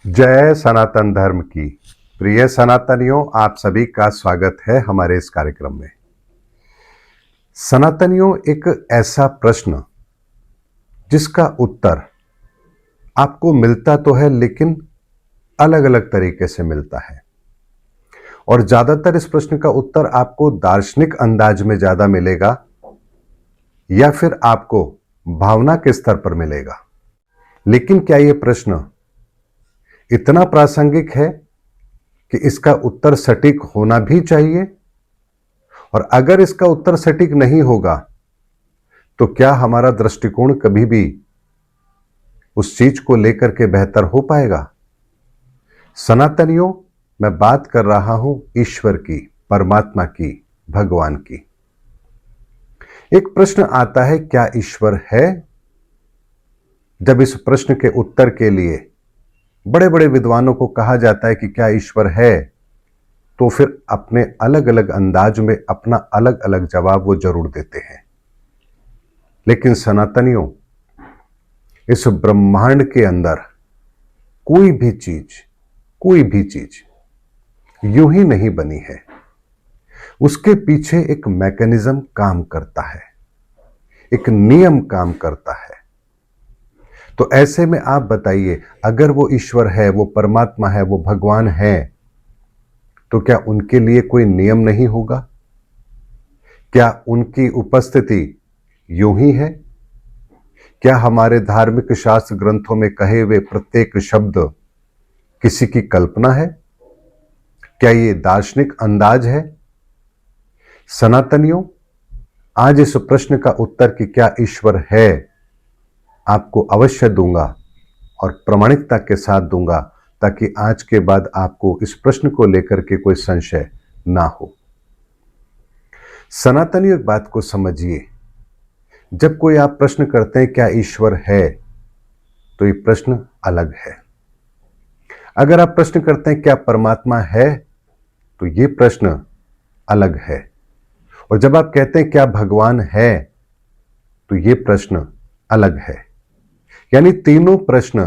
जय सनातन धर्म की। प्रिय सनातनियों, आप सभी का स्वागत है हमारे इस कार्यक्रम में। सनातनियों, एक ऐसा प्रश्न जिसका उत्तर आपको मिलता तो है लेकिन अलग अलग तरीके से मिलता है, और ज्यादातर इस प्रश्न का उत्तर आपको दार्शनिक अंदाज में ज्यादा मिलेगा या फिर आपको भावना के स्तर पर मिलेगा। लेकिन क्या यह प्रश्न इतना प्रासंगिक है कि इसका उत्तर सटीक होना भी चाहिए? और अगर इसका उत्तर सटीक नहीं होगा तो क्या हमारा दृष्टिकोण कभी भी उस चीज को लेकर के बेहतर हो पाएगा? सनातनियों, मैं बात कर रहा हूं ईश्वर की, परमात्मा की, भगवान की। एक प्रश्न आता है, क्या ईश्वर है? जब इस प्रश्न के उत्तर के लिए बड़े बड़े विद्वानों को कहा जाता है कि क्या ईश्वर है, तो फिर अपने अलग अलग अंदाज में अपना अलग अलग जवाब वो जरूर देते हैं। लेकिन सनातनियों, इस ब्रह्मांड के अंदर कोई भी चीज यूं ही नहीं बनी है। उसके पीछे एक मैकेनिज्म काम करता है, एक नियम काम करता है। तो ऐसे में आप बताइए, अगर वो ईश्वर है, वो परमात्मा है, वो भगवान है, तो क्या उनके लिए कोई नियम नहीं होगा? क्या उनकी उपस्थिति यूं ही है? क्या हमारे धार्मिक शास्त्र ग्रंथों में कहे हुए प्रत्येक शब्द किसी की कल्पना है? क्या ये दार्शनिक अंदाज है? सनातनियों, आज इस प्रश्न का उत्तर कि क्या ईश्वर है, आपको अवश्य दूंगा और प्रामाणिकता के साथ दूंगा, ताकि आज के बाद आपको इस प्रश्न को लेकर के कोई संशय ना हो। सनातनियों, एक बात को समझिए, जब कोई आप प्रश्न करते हैं क्या ईश्वर है, तो ये प्रश्न अलग है। अगर आप प्रश्न करते हैं क्या परमात्मा है, तो ये प्रश्न अलग है। और जब आप कहते हैं क्या भगवान है, तो ये प्रश्न अलग है। यानी तीनों प्रश्न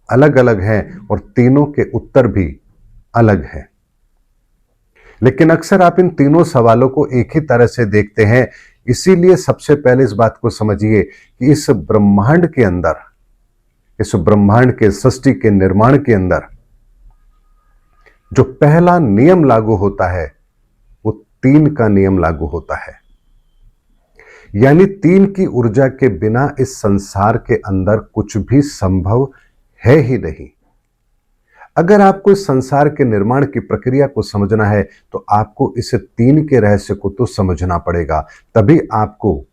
अलग अलग हैं और तीनों के उत्तर भी अलग हैं। लेकिन अक्सर आप इन तीनों सवालों को एक ही तरह से देखते हैं। इसीलिए सबसे पहले इस बात को समझिए कि इस ब्रह्मांड के अंदर, इस ब्रह्मांड के सृष्टि के निर्माण के अंदर जो पहला नियम लागू होता है, वो तीन का नियम लागू होता है। यानी तीन की ऊर्जा के बिना इस संसार के अंदर कुछ भी संभव है ही नहीं। अगर आपको इस संसार के निर्माण की प्रक्रिया को समझना है, तो आपको इस तीन के रहस्य को तो समझना पड़ेगा। तभी आपको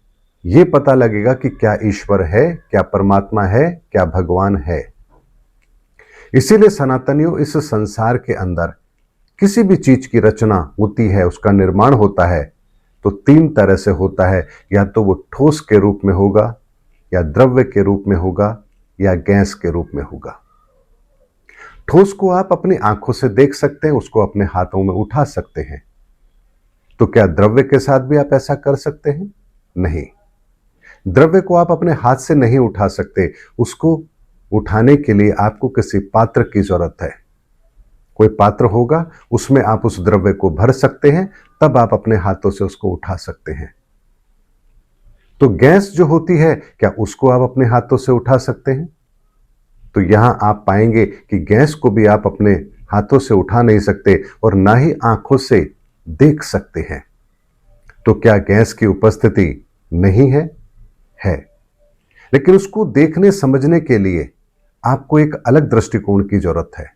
यह पता लगेगा कि क्या ईश्वर है, क्या परमात्मा है, क्या भगवान है। इसीलिए सनातनियों, इस संसार के अंदर किसी भी चीज की रचना होती है, उसका निर्माण होता है, तो तीन तरह से होता है। या तो वो ठोस के रूप में होगा, या द्रव्य के रूप में होगा, या गैस के रूप में होगा। ठोस को आप अपनी आंखों से देख सकते हैं, उसको अपने हाथों में उठा सकते हैं। तो क्या द्रव्य के साथ भी आप ऐसा कर सकते हैं? नहीं। द्रव्य को आप अपने हाथ से नहीं उठा सकते। उसको उठाने के लिए आपको किसी पात्र की जरूरत है। कोई पात्र होगा, उसमें आप उस द्रव्य को भर सकते हैं, तब आप अपने हाथों से उसको उठा सकते हैं। तो गैस जो होती है, क्या उसको आप अपने हाथों से उठा सकते हैं? तो यहां आप पाएंगे कि गैस को भी आप अपने हाथों से उठा नहीं सकते और ना ही आंखों से देख सकते हैं। तो क्या गैस की उपस्थिति नहीं है? है। लेकिन उसको देखने समझने के लिए आपको एक अलग दृष्टिकोण की जरूरत है।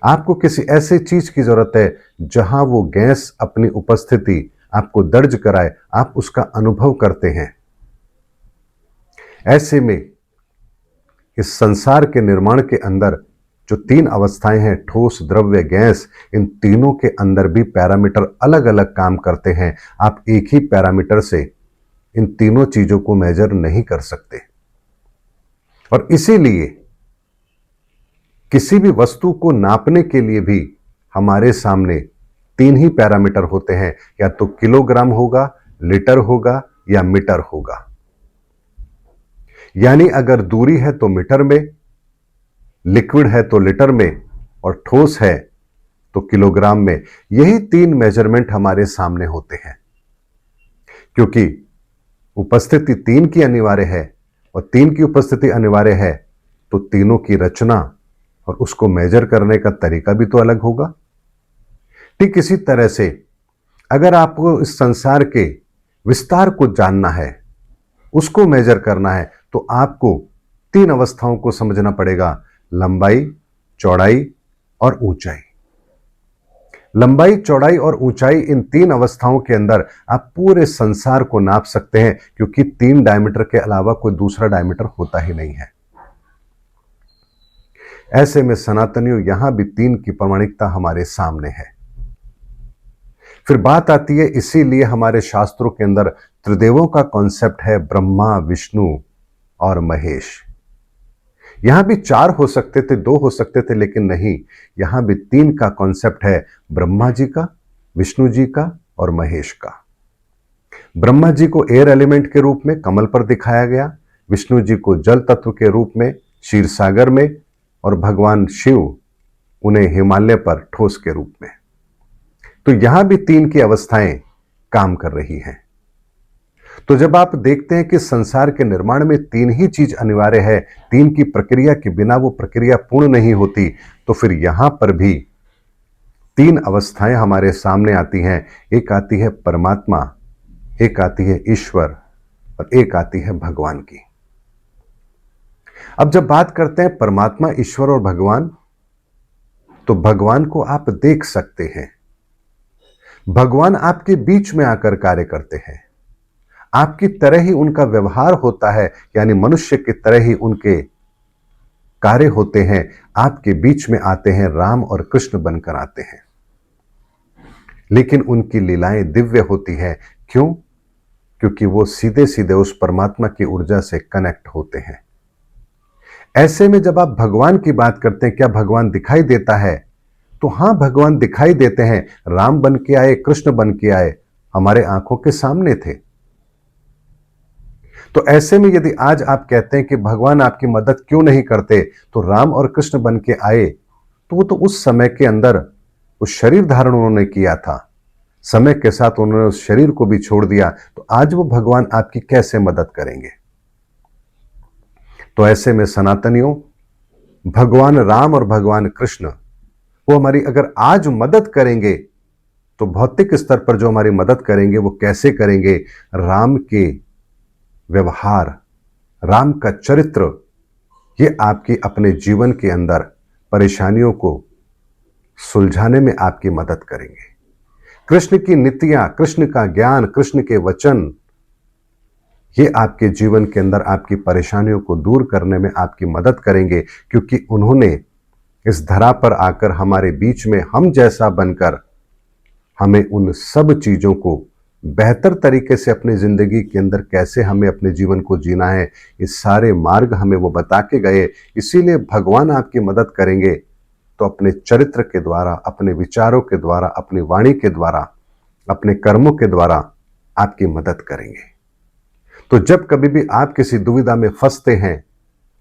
आपको किसी ऐसी चीज की जरूरत है जहां वो गैस अपनी उपस्थिति आपको दर्ज कराए, आप उसका अनुभव करते हैं। ऐसे में इस संसार के निर्माण के अंदर जो तीन अवस्थाएं हैं, ठोस, द्रव्य, गैस, इन तीनों के अंदर भी पैरामीटर अलग अलग काम करते हैं। आप एक ही पैरामीटर से इन तीनों चीजों को मेजर नहीं कर सकते। और इसीलिए किसी भी वस्तु को नापने के लिए भी हमारे सामने तीन ही पैरामीटर होते हैं, या तो किलोग्राम होगा, लीटर होगा, या मीटर होगा। यानी अगर दूरी है तो मीटर में, लिक्विड है तो लीटर में, और ठोस है तो किलोग्राम में। यही 3 मेजरमेंट हमारे सामने होते हैं, क्योंकि उपस्थिति 3 की अनिवार्य है, और 3 की उपस्थिति अनिवार्य है तो तीनों की रचना और उसको मेजर करने का तरीका भी तो अलग होगा। ठीक इसी तरह से अगर आपको इस संसार के विस्तार को जानना है, उसको मेजर करना है, तो आपको 3 अवस्थाओं को समझना पड़ेगा: लंबाई, चौड़ाई और ऊंचाई। लंबाई, चौड़ाई और ऊंचाई, इन 3 अवस्थाओं के अंदर आप पूरे संसार को नाप सकते हैं, क्योंकि 3 डायमीटर के अलावा कोई दूसरा डायमीटर होता ही नहीं है। ऐसे में सनातनियों, यहां भी 3 की प्रामाणिकता हमारे सामने है। फिर बात आती है, इसीलिए हमारे शास्त्रों के अंदर त्रिदेवों का कॉन्सेप्ट है, ब्रह्मा, विष्णु और महेश। यहां भी 4 हो सकते थे, 2 हो सकते थे, लेकिन नहीं, यहां भी 3 का कॉन्सेप्ट है, ब्रह्मा जी का, विष्णु जी का और महेश का। ब्रह्मा जी को एयर एलिमेंट के रूप में कमल पर दिखाया गया, विष्णु जी को जल तत्व के रूप में क्षीर सागर में, और भगवान शिव उन्हें हिमालय पर ठोस के रूप में। तो यहां भी 3 की अवस्थाएं काम कर रही हैं। तो जब आप देखते हैं कि संसार के निर्माण में 3 ही चीज अनिवार्य है, 3 की प्रक्रिया के बिना वो प्रक्रिया पूर्ण नहीं होती, तो फिर यहां पर भी 3 अवस्थाएं हमारे सामने आती हैं। एक आती है परमात्मा, एक आती है ईश्वर, और एक आती है भगवान की। अब जब बात करते हैं परमात्मा, ईश्वर और भगवान, तो भगवान को आप देख सकते हैं। भगवान आपके बीच में आकर कार्य करते हैं, आपकी तरह ही उनका व्यवहार होता है, यानी मनुष्य की तरह ही उनके कार्य होते हैं। आपके बीच में आते हैं, राम और कृष्ण बनकर आते हैं, लेकिन उनकी लीलाएं दिव्य होती हैं। क्यों? क्योंकि वो सीधे सीधे उस परमात्मा की ऊर्जा से कनेक्ट होते हैं। ऐसे में जब आप भगवान की बात करते हैं, क्या भगवान दिखाई देता है? तो हां, भगवान दिखाई देते हैं। राम बन के आए, कृष्ण बन के आए, हमारे आंखों के सामने थे। तो ऐसे में यदि आज आप कहते हैं कि भगवान आपकी मदद क्यों नहीं करते, तो राम और कृष्ण बन के आए, तो वो तो उस समय के अंदर उस शरीर धारण उन्होंने किया था, समय के साथ उन्होंने उस शरीर को भी छोड़ दिया, तो आज वो भगवान आपकी कैसे मदद करेंगे? तो ऐसे में सनातनियों, भगवान राम और भगवान कृष्ण वो हमारी अगर आज मदद करेंगे, तो भौतिक स्तर पर जो हमारी मदद करेंगे वो कैसे करेंगे? राम के व्यवहार, राम का चरित्र, ये आपकी अपने जीवन के अंदर परेशानियों को सुलझाने में आपकी मदद करेंगे। कृष्ण की नीतियां, कृष्ण का ज्ञान, कृष्ण के वचन, ये आपके जीवन के अंदर आपकी परेशानियों को दूर करने में आपकी मदद करेंगे, क्योंकि उन्होंने इस धरा पर आकर हमारे बीच में हम जैसा बनकर हमें उन सब चीजों को बेहतर तरीके से अपनी जिंदगी के अंदर कैसे हमें अपने जीवन को जीना है, ये सारे मार्ग हमें वो बता के गए। इसीलिए भगवान आपकी मदद करेंगे तो अपने चरित्र के द्वारा, अपने विचारों के द्वारा, अपनी वाणी के द्वारा, अपने कर्मों के द्वारा आपकी मदद करेंगे। तो जब कभी भी आप किसी दुविधा में फंसते हैं,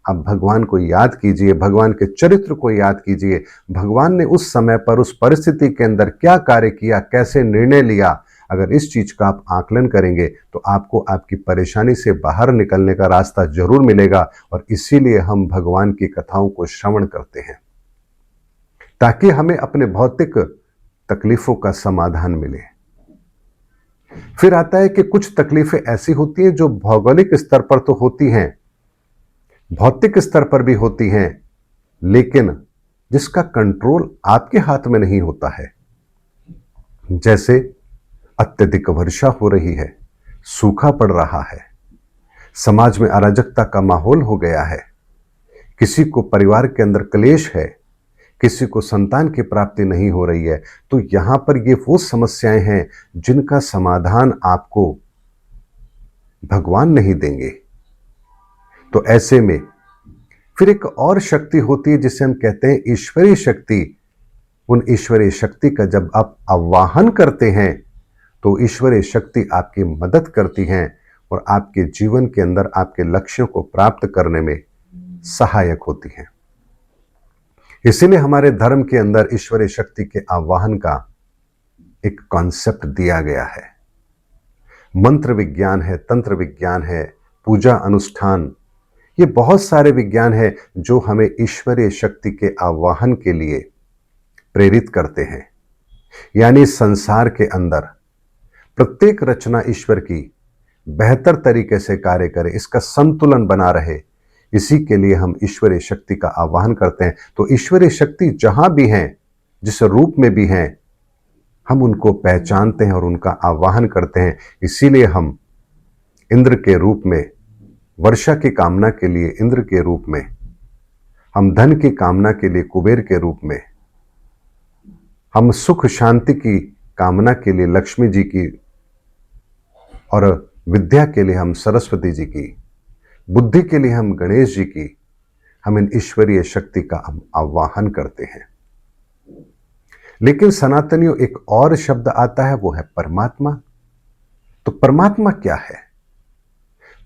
आप भगवान को याद कीजिए, भगवान के चरित्र को याद कीजिए। भगवान ने उस समय पर, उस परिस्थिति के अंदर क्या कार्य किया, कैसे निर्णय लिया। अगर इस चीज का आप आकलन करेंगे तो आपको आपकी परेशानी से बाहर निकलने का रास्ता जरूर मिलेगा। और इसीलिए हम भगवान की कथाओं को श्रवण करते हैं, ताकि हमें अपने भौतिक तकलीफों का समाधान मिले। फिर आता है कि कुछ तकलीफें ऐसी होती हैं जो भौगोलिक स्तर पर तो होती हैं, भौतिक स्तर पर भी होती हैं, लेकिन जिसका कंट्रोल आपके हाथ में नहीं होता है। जैसे अत्यधिक वर्षा हो रही है, सूखा पड़ रहा है, समाज में अराजकता का माहौल हो गया है, किसी को परिवार के अंदर क्लेश है, किसी को संतान की प्राप्ति नहीं हो रही है, तो यहां पर ये वो समस्याएं हैं जिनका समाधान आपको भगवान नहीं देंगे। तो ऐसे में फिर एक और शक्ति होती है जिसे हम कहते हैं ईश्वरीय शक्ति। उन ईश्वरीय शक्ति का जब आप आवाहन करते हैं तो ईश्वरीय शक्ति आपकी मदद करती हैं और आपके जीवन के अंदर आपके लक्ष्यों को प्राप्त करने में सहायक होती हैं। इसीलिए हमारे धर्म के अंदर ईश्वरीय शक्ति के आवाहन का एक कॉन्सेप्ट दिया गया है। मंत्र विज्ञान है, तंत्र विज्ञान है, पूजा अनुष्ठान, ये बहुत सारे विज्ञान है जो हमें ईश्वरीय शक्ति के आवाहन के लिए प्रेरित करते हैं। यानी संसार के अंदर प्रत्येक रचना ईश्वर की बेहतर तरीके से कार्य करे, इसका संतुलन बना रहे, इसी के लिए हम ईश्वरीय शक्ति का आवाहन करते हैं। तो ईश्वरीय शक्ति जहां भी हैं, जिस रूप में भी हैं, हम उनको पहचानते हैं और उनका आवाहन करते हैं। इसीलिए हम इंद्र के रूप में, वर्षा की कामना के लिए इंद्र के रूप में, हम धन की कामना के लिए कुबेर के रूप में, हम सुख शांति की कामना के लिए लक्ष्मी जी की, और विद्या के लिए हम सरस्वती जी की, बुद्धि के लिए हम गणेश जी की, हम इन ईश्वरीय शक्ति का हम आवाहन करते हैं। लेकिन सनातनियों, एक और शब्द आता है, वो है परमात्मा। तो परमात्मा क्या है?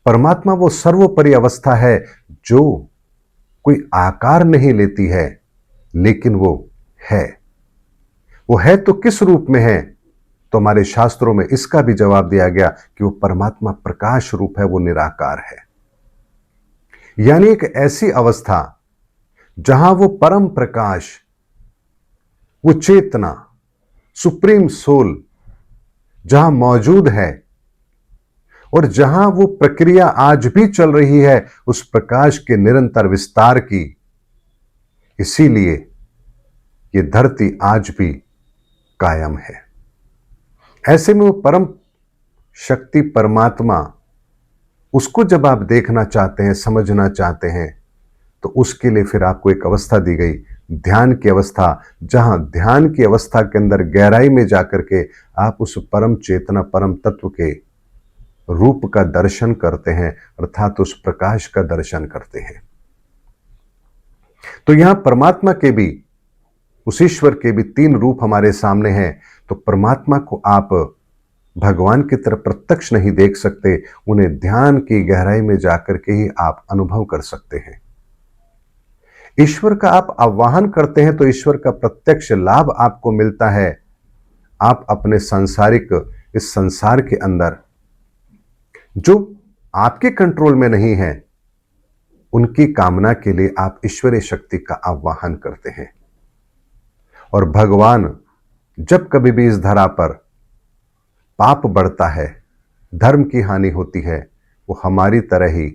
परमात्मा वो सर्वोपरि अवस्था है जो कोई आकार नहीं लेती है, लेकिन वो है। वो है तो किस रूप में है? तो हमारे शास्त्रों में इसका भी जवाब दिया गया कि वो परमात्मा प्रकाश रूप है, वो निराकार है। यानी एक ऐसी अवस्था जहां वो परम प्रकाश, वो चेतना, सुप्रीम सोल जहां मौजूद है, और जहां वो प्रक्रिया आज भी चल रही है उस प्रकाश के निरंतर विस्तार की। इसीलिए ये धरती आज भी कायम है। ऐसे में वो परम शक्ति परमात्मा, उसको जब आप देखना चाहते हैं, समझना चाहते हैं, तो उसके लिए फिर आपको एक अवस्था दी गई, ध्यान की अवस्था, जहां ध्यान की अवस्था के अंदर गहराई में जाकर के आप उस परम चेतना, परम तत्व के रूप का दर्शन करते हैं, अर्थात उस प्रकाश का दर्शन करते हैं। तो यहां परमात्मा के भी, उस ईश्वर के भी 3 रूप हमारे सामने हैं। तो परमात्मा को आप भगवान की तरफ प्रत्यक्ष नहीं देख सकते, उन्हें ध्यान की गहराई में जाकर के ही आप अनुभव कर सकते हैं। ईश्वर का आप आवाहन करते हैं तो ईश्वर का प्रत्यक्ष लाभ आपको मिलता है। आप अपने सांसारिक इस संसार के अंदर जो आपके कंट्रोल में नहीं है, उनकी कामना के लिए आप ईश्वरीय शक्ति का आवाहन करते हैं। और भगवान जब कभी भी इस धरा पर पाप बढ़ता है, धर्म की हानि होती है, वो हमारी तरह ही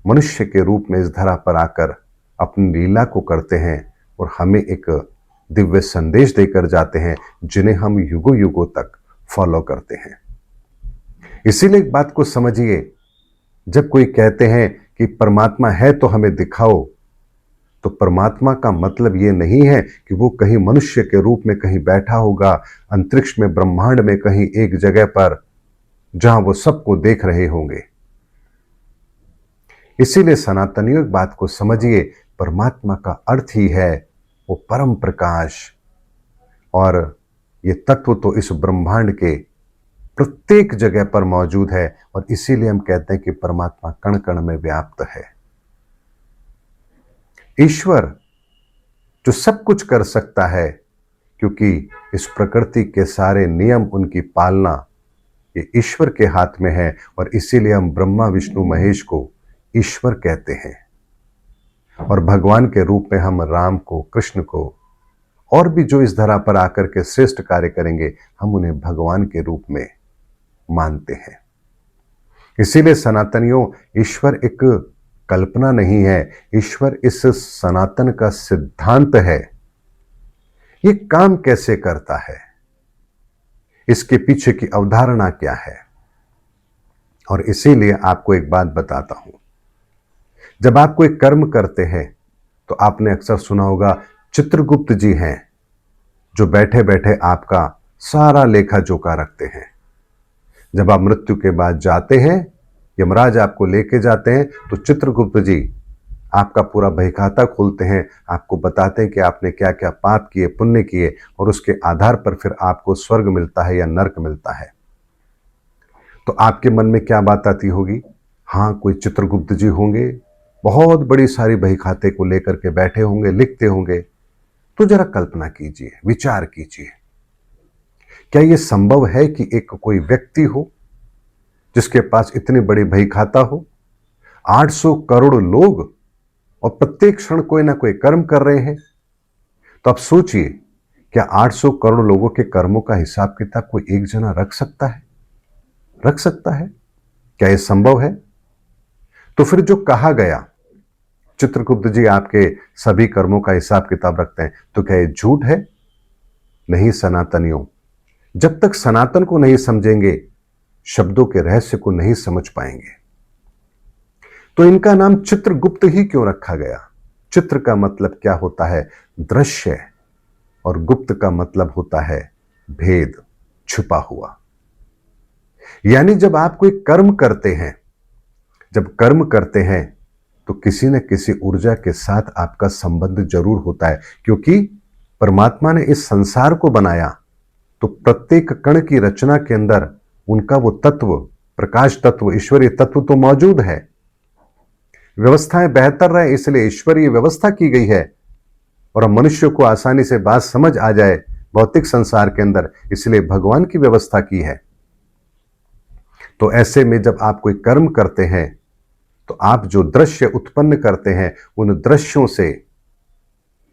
मनुष्य के रूप में इस धरा पर आकर अपनी लीला को करते हैं और हमें एक दिव्य संदेश देकर जाते हैं, जिन्हें हम युगों युगों तक फॉलो करते हैं। इसीलिए एक बात को समझिए, जब कोई कहते हैं कि परमात्मा है तो हमें दिखाओ, तो परमात्मा का मतलब ये नहीं है कि वो कहीं मनुष्य के रूप में कहीं बैठा होगा अंतरिक्ष में, ब्रह्मांड में कहीं एक जगह पर, जहां वो सबको देख रहे होंगे। इसीलिए सनातनियों एक बात को समझिए, परमात्मा का अर्थ ही है वो परम प्रकाश, और ये तत्व तो इस ब्रह्मांड के प्रत्येक जगह पर मौजूद है। और इसीलिए हम कहते हैं कि परमात्मा कण कण में व्याप्त है। ईश्वर जो सब कुछ कर सकता है, क्योंकि इस प्रकृति के सारे नियम, उनकी पालना ये ईश्वर के हाथ में है। और इसीलिए हम ब्रह्मा विष्णु महेश को ईश्वर कहते हैं, और भगवान के रूप में हम राम को, कृष्ण को, और भी जो इस धरा पर आकर के श्रेष्ठ कार्य करेंगे, हम उन्हें भगवान के रूप में मानते हैं। इसीलिए सनातनियों, ईश्वर एक कल्पना नहीं है, ईश्वर इस सनातन का सिद्धांत है। ये काम कैसे करता है, इसके पीछे की अवधारणा क्या है। और इसीलिए आपको एक बात बताता हूं, जब आप कोई कर्म करते हैं तो आपने अक्सर सुना होगा, चित्रगुप्त जी हैं जो बैठे बैठे आपका सारा लेखा जोखा रखते हैं। जब आप मृत्यु के बाद जाते हैं, यमराज आपको लेके जाते हैं, तो चित्रगुप्त जी आपका पूरा बहीखाता खोलते हैं, आपको बताते हैं कि आपने क्या क्या पाप किए, पुण्य किए, और उसके आधार पर फिर आपको स्वर्ग मिलता है या नरक मिलता है। तो आपके मन में क्या बात आती होगी? हाँ, कोई चित्रगुप्त जी होंगे बहुत बड़ी सारी बही खाते को लेकर के बैठे होंगे, लिखते होंगे। तो जरा कल्पना कीजिए, विचार कीजिए, क्या यह संभव है कि एक कोई व्यक्ति हो जिसके पास इतनी बड़ी बही खाता हो, 800 करोड़ लोग, और प्रत्येक क्षण कोई ना कोई कर्म कर रहे हैं? तो आप सोचिए, क्या 800 करोड़ लोगों के कर्मों का हिसाब किताब कोई एक जना रख सकता है? रख सकता है? क्या यह संभव है? तो फिर जो कहा गया चित्रगुप्त जी आपके सभी कर्मों का हिसाब किताब रखते हैं, तो क्या यह झूठ है? नहीं सनातनियों, जब तक सनातन को नहीं समझेंगे, शब्दों के रहस्य को नहीं समझ पाएंगे। तो इनका नाम चित्रगुप्त ही क्यों रखा गया? चित्र का मतलब क्या होता है? दृश्य। और गुप्त का मतलब होता है भेद, छुपा हुआ। यानी जब आप कोई कर्म करते हैं, जब कर्म करते हैं तो किसी न किसी ऊर्जा के साथ आपका संबंध जरूर होता है, क्योंकि परमात्मा ने इस संसार को बनाया तो प्रत्येक कण की रचना के अंदर उनका वो तत्व, प्रकाश तत्व, ईश्वरीय तत्व तो मौजूद है। व्यवस्थाएं बेहतर रहे इसलिए ईश्वरीय व्यवस्था की गई है, और अब मनुष्य को आसानी से बात समझ आ जाए भौतिक संसार के अंदर, इसलिए भगवान की व्यवस्था की है। तो ऐसे में जब आप कोई कर्म करते हैं तो आप जो दृश्य उत्पन्न करते हैं, उन दृश्यों से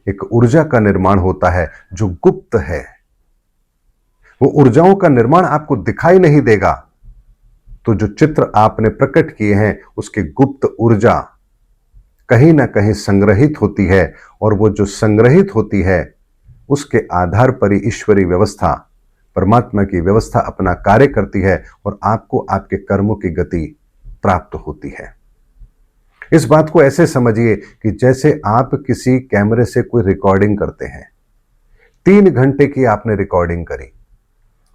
एक ऊर्जा का निर्माण होता है जो गुप्त है। वो ऊर्जाओं का निर्माण आपको दिखाई नहीं देगा। तो जो चित्र आपने प्रकट किए हैं, उसकी गुप्त ऊर्जा कहीं ना कहीं संग्रहित होती है, और वो जो संग्रहित होती है उसके आधार पर ही ईश्वरीय व्यवस्था, परमात्मा की व्यवस्था अपना कार्य करती है, और आपको आपके कर्मों की गति प्राप्त होती है। इस बात को ऐसे समझिए कि जैसे आप किसी कैमरे से कोई रिकॉर्डिंग करते हैं, 3 घंटे की आपने रिकॉर्डिंग करी,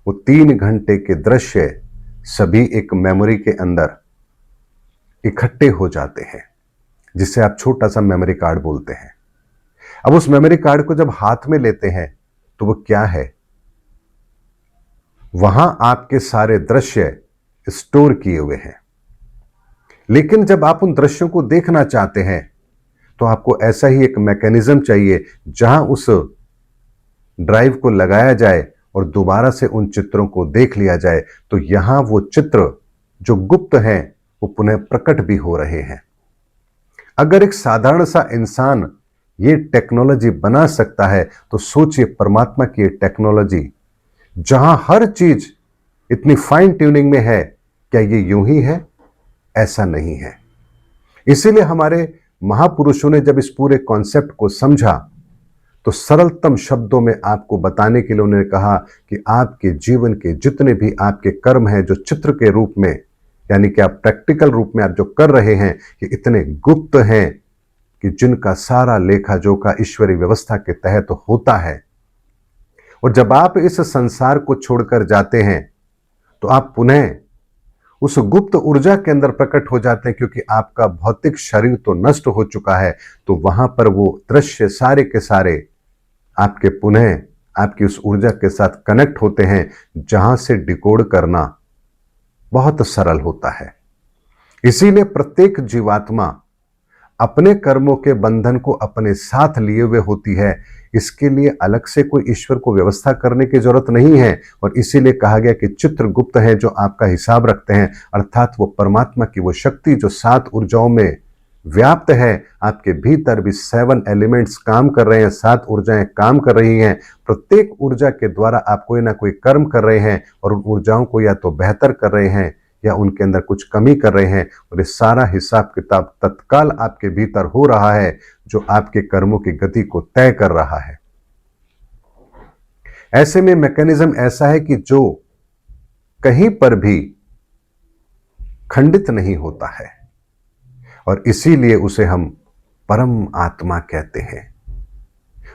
वो 3 घंटे के दृश्य सभी एक मेमोरी के अंदर इकट्ठे हो जाते हैं, जिसे आप छोटा सा मेमोरी कार्ड बोलते हैं। अब उस मेमोरी कार्ड को जब हाथ में लेते हैं तो वो क्या है? वहां आपके सारे दृश्य स्टोर किए हुए हैं। लेकिन जब आप उन दृश्यों को देखना चाहते हैं तो आपको ऐसा ही एक मैकेनिज्म चाहिए जहां उस ड्राइव को लगाया जाए और दोबारा से उन चित्रों को देख लिया जाए। तो यहां वो चित्र जो गुप्त हैं वो पुनः प्रकट भी हो रहे हैं। अगर एक साधारण सा इंसान ये टेक्नोलॉजी बना सकता है, तो सोचिए परमात्मा की ये टेक्नोलॉजी, जहां हर चीज इतनी फाइन ट्यूनिंग में है, क्या ये यूं ही है? ऐसा नहीं है। इसीलिए हमारे महापुरुषों ने जब इस पूरे कॉन्सेप्ट को समझा तो सरलतम शब्दों में आपको बताने के लिए उन्होंने कहा कि आपके जीवन के जितने भी आपके कर्म हैं जो चित्र के रूप में, यानी कि आप प्रैक्टिकल रूप में आप जो कर रहे हैं, ये इतने गुप्त हैं कि जिनका सारा लेखा जोखा ईश्वरीय व्यवस्था के तहत होता है। और जब आप इस संसार को छोड़कर जाते हैं तो आप पुनः उस गुप्त ऊर्जा के अंदर प्रकट हो जाते हैं, क्योंकि आपका भौतिक शरीर तो नष्ट हो चुका है। तो वहां पर वो दृश्य सारे के सारे आपके पुनः आपकी उस ऊर्जा के साथ कनेक्ट होते हैं, जहां से डिकोड करना बहुत सरल होता है। इसीलिए प्रत्येक जीवात्मा अपने कर्मों के बंधन को अपने साथ लिए हुए होती है। इसके लिए अलग से कोई ईश्वर को व्यवस्था करने की जरूरत नहीं है। और इसीलिए कहा गया कि चित्रगुप्त है जो आपका हिसाब रखते हैं, अर्थात वो परमात्मा की वो शक्ति जो 7 ऊर्जाओं में व्याप्त है। आपके भीतर भी 7 एलिमेंट्स काम कर रहे हैं, 7 ऊर्जाएं काम कर रही हैं। प्रत्येक ऊर्जा के द्वारा आप कोई ना कोई कर्म कर रहे हैं, और उन ऊर्जाओं को या तो बेहतर कर रहे हैं या उनके अंदर कुछ कमी कर रहे हैं। और ये सारा हिसाब किताब तत्काल आपके भीतर हो रहा है, जो आपके कर्मों की गति को तय कर रहा है। ऐसे में मैकेनिज्म ऐसा है कि जो कहीं पर भी खंडित नहीं होता है, और इसीलिए उसे हम परम आत्मा कहते हैं।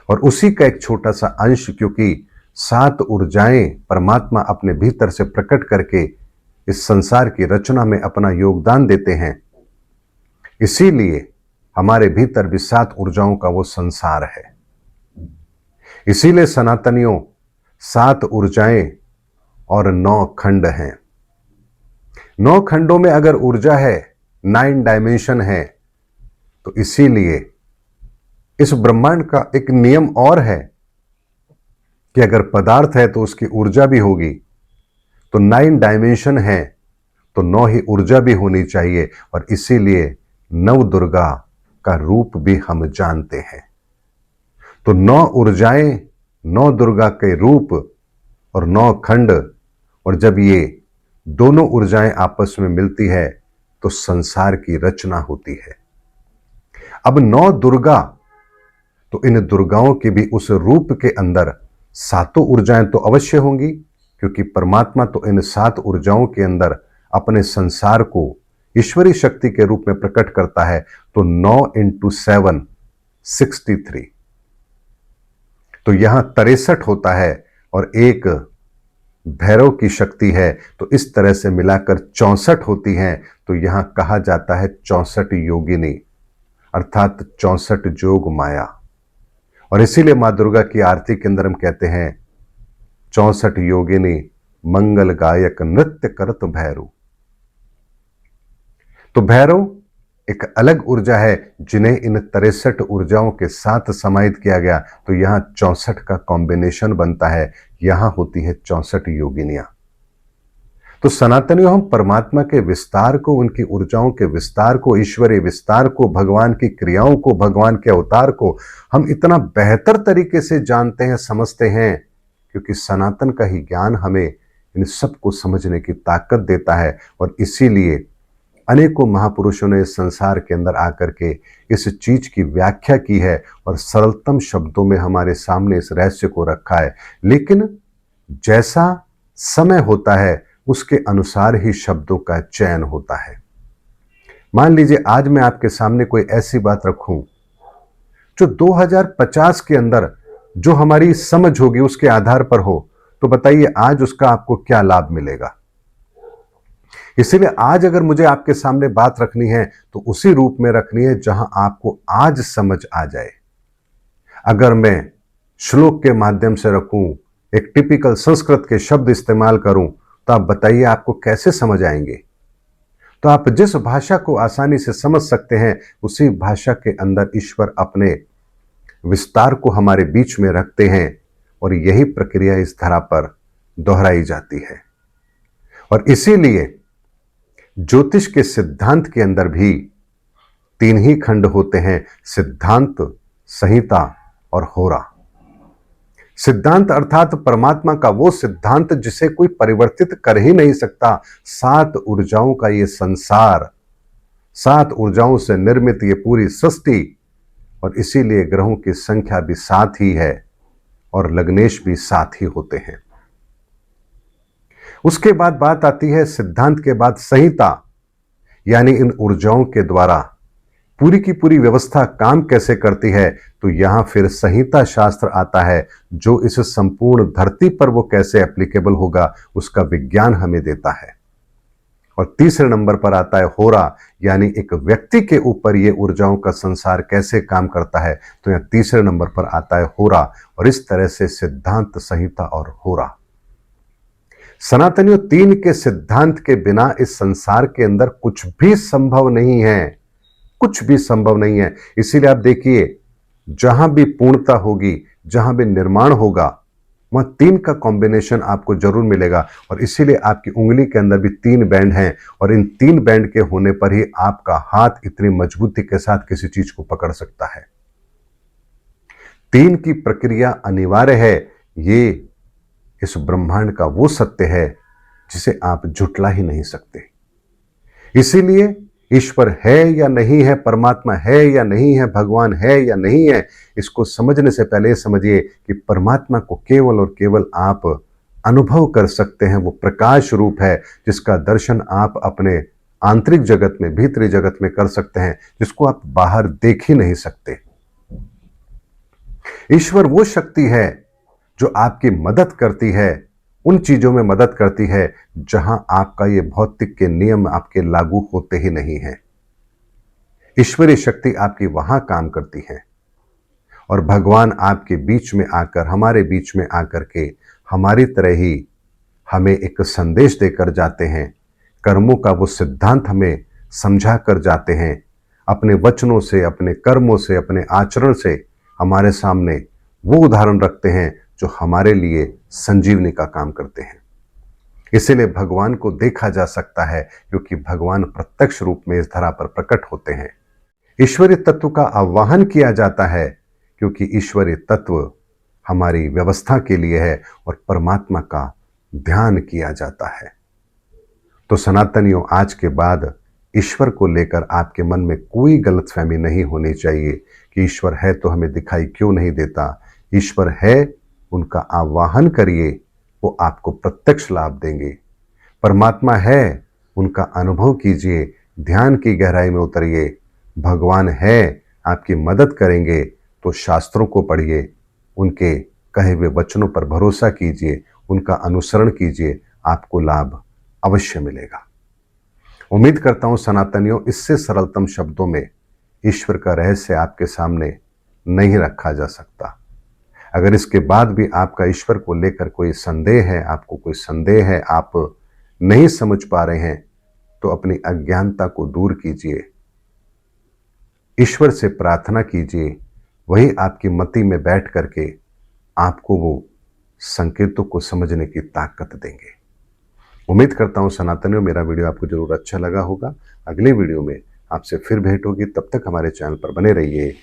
और उसी का एक छोटा सा अंश, क्योंकि 7 ऊर्जाएं परमात्मा अपने भीतर से प्रकट करके इस संसार की रचना में अपना योगदान देते हैं, इसीलिए हमारे भीतर भी 7 ऊर्जाओं का वो संसार है। इसीलिए सनातनियों 7 ऊर्जाएं और 9 खंड हैं। 9 खंडों में अगर ऊर्जा है, 9 डायमेंशन है, तो इसीलिए इस ब्रह्मांड का एक नियम और है कि अगर पदार्थ है तो उसकी ऊर्जा भी होगी, तो 9 डायमेंशन है तो 9 ही ऊर्जा भी होनी चाहिए। और इसीलिए नव दुर्गा का रूप भी हम जानते हैं। तो 9 ऊर्जाएं, 9 दुर्गा के रूप और 9 खंड, और जब ये दोनों ऊर्जाएं आपस में मिलती है तो संसार की रचना होती है। अब 9 दुर्गा, तो इन दुर्गाओं के भी उस रूप के अंदर 7 ऊर्जाएं तो अवश्य होंगी, क्योंकि परमात्मा तो इन 7 ऊर्जाओं के अंदर अपने संसार को ईश्वरीय शक्ति के रूप में प्रकट करता है। तो 9 × 7 63, तो यहां 63 होता है, और एक भैरव की शक्ति है, तो इस तरह से मिलाकर 64 होती हैं। तो यहां कहा जाता है 64 योगिनी, अर्थात 64 जोग माया। और इसीलिए मां दुर्गा की आरती के अंदर हम कहते हैं 64 योगिनी मंगल गायक नृत्य करत भैरव। तो भैरव एक अलग ऊर्जा है जिन्हें इन 63 ऊर्जाओं के साथ समाहित किया गया, तो यहां 64 का कॉम्बिनेशन बनता है, यहां होती है 64 योगिनियां। तो सनातनियों, हम परमात्मा के विस्तार को, उनकी ऊर्जाओं के विस्तार को, ईश्वरीय विस्तार को, भगवान की क्रियाओं को, भगवान के अवतार को हम इतना बेहतर तरीके से जानते हैं, समझते हैं, क्योंकि सनातन का ही ज्ञान हमें इन सबको समझने की ताकत देता है। और इसीलिए अनेकों महापुरुषों ने इस संसार के अंदर आकर के इस चीज की व्याख्या की है और सरलतम शब्दों में हमारे सामने इस रहस्य को रखा है। लेकिन जैसा समय होता है उसके अनुसार ही शब्दों का चयन होता है। मान लीजिए आज मैं आपके सामने कोई ऐसी बात रखूं जो 2050 के अंदर जो हमारी समझ होगी उसके आधार पर हो, तो बताइए आज उसका आपको क्या लाभ मिलेगा। इसीलिए आज अगर मुझे आपके सामने बात रखनी है तो उसी रूप में रखनी है जहां आपको आज समझ आ जाए। अगर मैं श्लोक के माध्यम से रखूं, एक टिपिकल संस्कृत के शब्द इस्तेमाल करूं, तो आप बताइए आपको कैसे समझ आएंगे। तो आप जिस भाषा को आसानी से समझ सकते हैं उसी भाषा के अंदर ईश्वर अपने विस्तार को हमारे बीच में रखते हैं, और यही प्रक्रिया इस धरा पर दोहराई जाती है। और इसीलिए ज्योतिष के सिद्धांत के अंदर भी 3 ही खंड होते हैं, सिद्धांत, संहिता और होरा। सिद्धांत अर्थात परमात्मा का वो सिद्धांत जिसे कोई परिवर्तित कर ही नहीं सकता। 7 ऊर्जाओं का ये संसार, 7 ऊर्जाओं से निर्मित ये पूरी सृष्टि, और इसीलिए ग्रहों की संख्या भी 7 ही है और लग्नेश भी 7 ही होते हैं। उसके बाद बात आती है सिद्धांत के बाद संहिता, यानी इन ऊर्जाओं के द्वारा पूरी की पूरी व्यवस्था काम कैसे करती है। तो यहां फिर संहिता शास्त्र आता है जो इस संपूर्ण धरती पर वो कैसे एप्लीकेबल होगा उसका विज्ञान हमें देता है। और तीसरे नंबर पर आता है होरा, यानी एक व्यक्ति के ऊपर ये ऊर्जाओं का संसार कैसे काम करता है। तो यहां तीसरे नंबर पर आता है होरा। और इस तरह से सिद्धांत, संहिता और होरा। सनातनियों, 3 के सिद्धांत के बिना इस संसार के अंदर कुछ भी संभव नहीं है, कुछ भी संभव नहीं है। इसीलिए आप देखिए, जहां भी पूर्णता होगी, जहां भी निर्माण होगा, वहां 3 का कॉम्बिनेशन आपको जरूर मिलेगा। और इसीलिए आपकी उंगली के अंदर भी 3 बैंड हैं, और इन 3 बैंड के होने पर ही आपका हाथ इतनी मजबूती के साथ किसी चीज को पकड़ सकता है। 3 की प्रक्रिया अनिवार्य है। ये इस ब्रह्मांड का वो सत्य है जिसे आप झुटला ही नहीं सकते। इसीलिए ईश्वर है या नहीं है, परमात्मा है या नहीं है, भगवान है या नहीं है, इसको समझने से पहले समझिए कि परमात्मा को केवल और केवल आप अनुभव कर सकते हैं। वो प्रकाश रूप है जिसका दर्शन आप अपने आंतरिक जगत में, भीतरी जगत में कर सकते हैं, जिसको आप बाहर देख ही नहीं सकते। ईश्वर वो शक्ति है जो आपकी मदद करती है, उन चीजों में मदद करती है जहां आपका ये भौतिक के नियम आपके लागू होते ही नहीं है। ईश्वरीय शक्ति आपकी वहां काम करती है, और भगवान आपके बीच में आकर, हमारे बीच में आकर के हमारी तरह ही हमें एक संदेश देकर जाते हैं। कर्मों का वो सिद्धांत हमें समझा कर जाते हैं। अपने वचनों से, अपने कर्मों से, अपने आचरण से हमारे सामने वो उदाहरण रखते हैं जो हमारे लिए संजीवनी का काम करते हैं। इसीलिए भगवान को देखा जा सकता है क्योंकि भगवान प्रत्यक्ष रूप में इस धरा पर प्रकट होते हैं। ईश्वरीय तत्व का आह्वान किया जाता है क्योंकि ईश्वरीय तत्व हमारी व्यवस्था के लिए है और परमात्मा का ध्यान किया जाता है। तो सनातनियों, आज के बाद ईश्वर को लेकर आपके मन में कोई गलतफहमी नहीं होनी चाहिए कि ईश्वर है तो हमें दिखाई क्यों नहीं देता। ईश्वर है, उनका आह्वान करिए, वो आपको प्रत्यक्ष लाभ देंगे। परमात्मा है, उनका अनुभव कीजिए, ध्यान की गहराई में उतरिए। भगवान है, आपकी मदद करेंगे तो शास्त्रों को पढ़िए, उनके कहे हुए वचनों पर भरोसा कीजिए, उनका अनुसरण कीजिए, आपको लाभ अवश्य मिलेगा। उम्मीद करता हूं सनातनियों, इससे सरलतम शब्दों में ईश्वर का रहस्य आपके सामने नहीं रखा जा सकता। अगर इसके बाद भी आपका ईश्वर को लेकर कोई संदेह है, आपको कोई संदेह है, आप नहीं समझ पा रहे हैं, तो अपनी अज्ञानता को दूर कीजिए, ईश्वर से प्रार्थना कीजिए, वही आपकी मति में बैठ करके आपको वो संकेतों को समझने की ताकत देंगे। उम्मीद करता हूं सनातनियों, मेरा वीडियो आपको जरूर अच्छा लगा होगा। अगले वीडियो में आपसे फिर भेंट होगी, तब तक हमारे चैनल पर बने रहिए।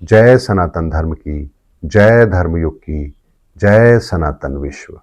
जय सनातन धर्म की, जय धर्मयुग की, जय सनातन विश्व।